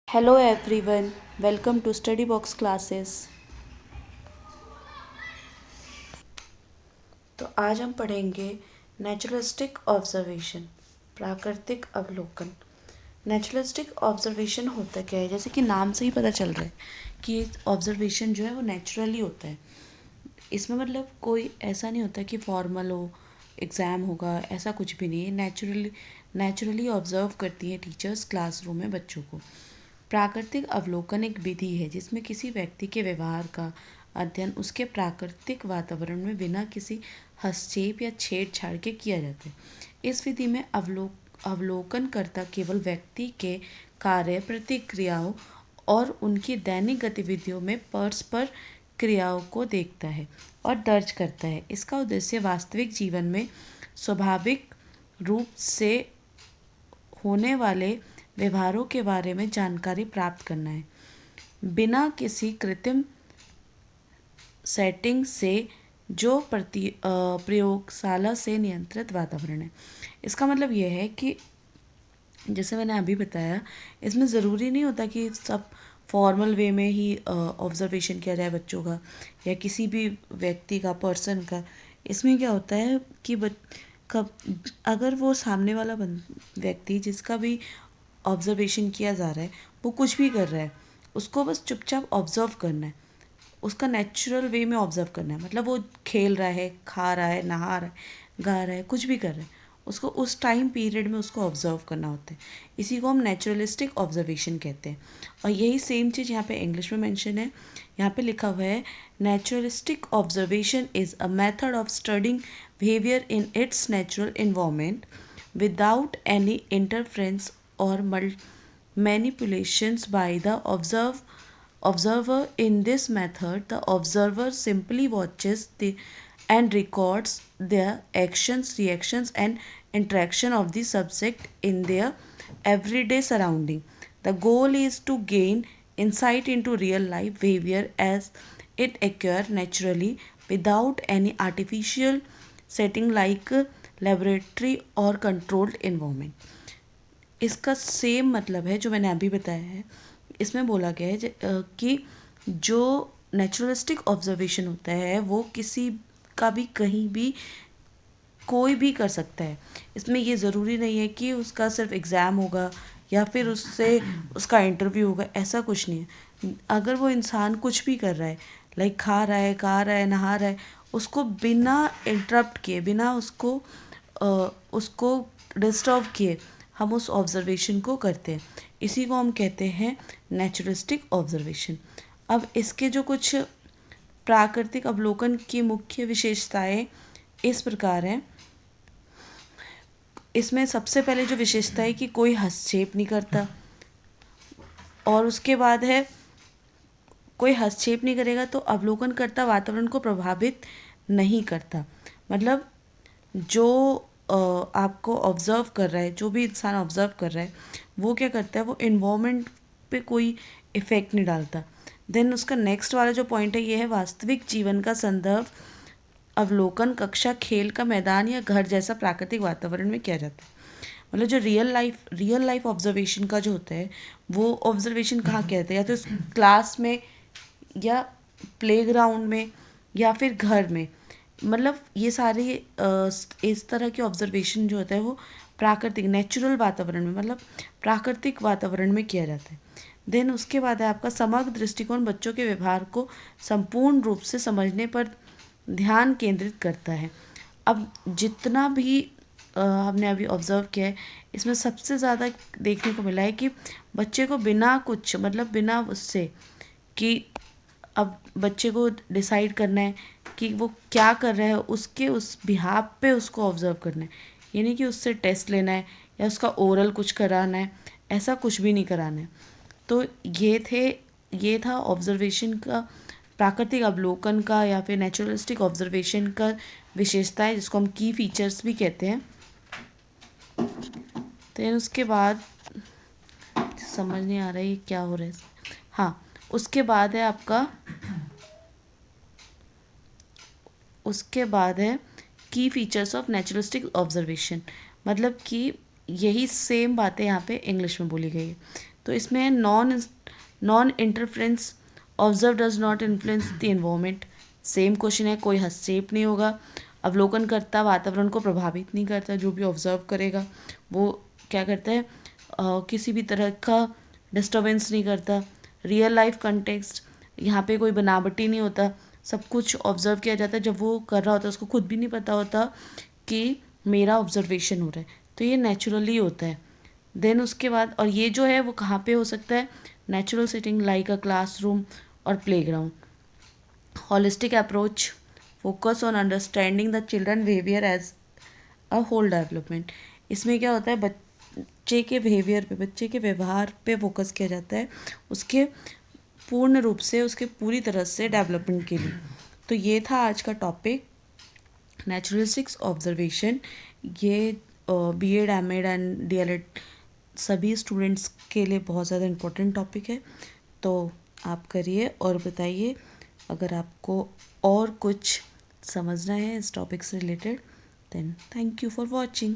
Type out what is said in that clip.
Hello everyone, welcome to Study Box classes। तो आज हम पढ़ेंगे नेचुरलिस्टिक ऑब्जर्वेशन, प्राकृतिक अवलोकन। नेचुरलिस्टिक ऑब्जर्वेशन होता क्या है? जैसे कि नाम से ही पता चल रहा है कि ऑब्जर्वेशन जो है वो नेचुरली होता है। इसमें मतलब कोई ऐसा नहीं होता कि फॉर्मल हो, एग्ज़ाम होगा, ऐसा कुछ भी नहीं है। नेचुरली ऑब्जर्व करती है टीचर्स क्लासरूम में बच्चों को। प्राकृतिक अवलोकन एक विधि है जिसमें किसी व्यक्ति के व्यवहार का अध्ययन उसके प्राकृतिक वातावरण में बिना किसी हस्तक्षेप या छेड़छाड़ के किया जाता है। इस विधि में अवलोकनकर्ता केवल व्यक्ति के कार्य, प्रतिक्रियाओं और उनकी दैनिक गतिविधियों में परस्पर क्रियाओं को देखता है और दर्ज करता है। इसका उद्देश्य वास्तविक जीवन में स्वाभाविक रूप से होने वाले व्यवहारों के बारे में जानकारी प्राप्त करना है, बिना किसी कृत्रिम सेटिंग से, जो प्रयोगशाला से नियंत्रित वातावरण है। इसका मतलब यह है कि जैसे मैंने अभी बताया, इसमें ज़रूरी नहीं होता कि सब फॉर्मल वे में ही ऑब्जर्वेशन किया जाए बच्चों का या किसी भी व्यक्ति का, पर्सन का। इसमें क्या होता है कि कब अगर वो सामने वाला व्यक्ति जिसका भी ऑब्जर्वेशन किया जा रहा है वो कुछ भी कर रहा है, उसको बस चुपचाप ऑब्जर्व करना है, उसका नेचुरल वे में ऑब्जर्व करना है। मतलब वो खेल रहा है, खा रहा है, नहा रहा है, गा रहा है, कुछ भी कर रहा है, उसको उस टाइम पीरियड में उसको ऑब्जर्व करना होता है। इसी को हम नेचुरलिस्टिक ऑब्जर्वेशन कहते हैं। और यही सेम चीज़ यहाँ पे इंग्लिश में मेंशन है। यहाँ पे लिखा हुआ है, naturalistic observation is a method of studying behaviour in its natural environment without any interference or manipulations by the observer. In this method, the observer simply watches and records the actions, reactions, and interaction of the subject in their everyday surrounding. The goal is to gain insight into real life behavior as it occurs naturally without any artificial setting like laboratory or controlled environment. इसका same मतलब है जो मैंने अभी बताया है। इसमें बोला गया है कि जो नेचुरलिस्टिक ऑब्जर्वेशन होता है वो किसी का भी कहीं भी कोई भी कर सकता है। इसमें ये ज़रूरी नहीं है कि उसका सिर्फ एग्ज़ाम होगा या फिर उससे उसका इंटरव्यू होगा, ऐसा कुछ नहीं है। अगर वो इंसान कुछ भी कर रहा है, लाइक खा रहा है, गा रहा है, नहा रहा है, उसको बिना इंटरप्ट किए, बिना उसको डिस्टर्ब किए हम उस ऑब्जर्वेशन को करते हैं। इसी को हम कहते हैं नेचुरलिस्टिक ऑब्जर्वेशन। अब इसके जो कुछ प्राकृतिक अवलोकन की मुख्य विशेषताएं इस प्रकार हैं। इसमें सबसे पहले जो विशेषता है कि कोई हस्तक्षेप नहीं करता, और उसके बाद है कोई हस्तक्षेप नहीं करेगा तो अवलोकनकर्ता वातावरण को प्रभावित नहीं करता। मतलब जो आपको ऑब्ज़र्व कर रहा है, जो भी इंसान ऑब्ज़र्व कर रहा है, वो क्या करता है, वो इन्वायरमेंट पे कोई इफ़ेक्ट नहीं डालता। देन उसका नेक्स्ट वाला जो पॉइंट है ये है, वास्तविक जीवन का संदर्भ अवलोकन कक्षा, खेल का मैदान या घर जैसा प्राकृतिक वातावरण में किया जाता है। मतलब जो रियल लाइफ ऑब्जर्वेशन का जो होता है वो ऑब्जर्वेशन कहाँ कहते हैं, या तो क्लास में या प्लेग्राउंड में या फिर घर में। मतलब ये सारे इस तरह के ऑब्जर्वेशन जो होता है वो प्राकृतिक नेचुरल वातावरण में, मतलब प्राकृतिक वातावरण में किया जाता है। देन उसके बाद है आपका समग्र दृष्टिकोण बच्चों के व्यवहार को संपूर्ण रूप से समझने पर ध्यान केंद्रित करता है। अब जितना भी हमने अभी ऑब्ज़र्व किया है, इसमें सबसे ज़्यादा देखने को मिला है कि बच्चे को बिना कुछ, मतलब बिना उससे कि अब बच्चे को डिसाइड करना है कि वो क्या कर रहा है, उसके उस बिहाफ पे उसको ऑब्ज़र्व करना है। ये नहीं कि उससे टेस्ट लेना है या उसका ओरल कुछ कराना है, ऐसा कुछ भी नहीं कराना है। तो ये था ऑब्जर्वेशन का, प्राकृतिक अवलोकन का या फिर नेचुरलिस्टिक ऑब्जर्वेशन का विशेषता है, जिसको हम की फीचर्स भी कहते हैं। तो उसके बाद समझ नहीं आ रहा है ये क्या हो रहा है। हाँ, उसके बाद है की फीचर्स ऑफ नेचुरलिस्टिक ऑब्जर्वेशन। मतलब कि यही सेम बातें यहाँ पे इंग्लिश में बोली गई है। तो इसमें non interference, observe does not influence the environment. Same question है, कोई हस्तक्षेप नहीं होगा, अवलोकनकर्ता वातावरण को प्रभावित नहीं करता, जो भी ऑब्जर्व करेगा वो क्या करता है, किसी भी तरह का डिस्टर्बेंस नहीं करता। रियल लाइफ कंटेक्स्ट, यहाँ पे कोई बनावटी नहीं होता, सब कुछ ऑब्जर्व किया जाता है। जब वो कर रहा होता है उसको खुद भी नहीं पता होता कि मेरा ऑब्जर्वेशन हो रहा है, तो ये नेचुरली होता है। देन उसके बाद, और ये जो है वो कहाँ पे हो सकता है, natural setting like a classroom और playground. Holistic approach, focus on understanding the children behaviour as a whole development. इसमें क्या होता है, बच्चे के बिहेवियर पे, बच्चे के व्यवहार पे फोकस किया जाता है, उसके पूर्ण रूप से, उसके पूरी तरह से डेवलपमेंट के लिए। तो ये था आज का टॉपिक, नेचुरलिस्टिक्स ऑब्जर्वेशन। ये बीएड, एमएड एंड डीएलएड सभी स्टूडेंट्स के लिए बहुत ज़्यादा इम्पोर्टेंट टॉपिक है। तो आप करिए और बताइए अगर आपको और कुछ समझना है इस टॉपिक से related. Then thank you for watching.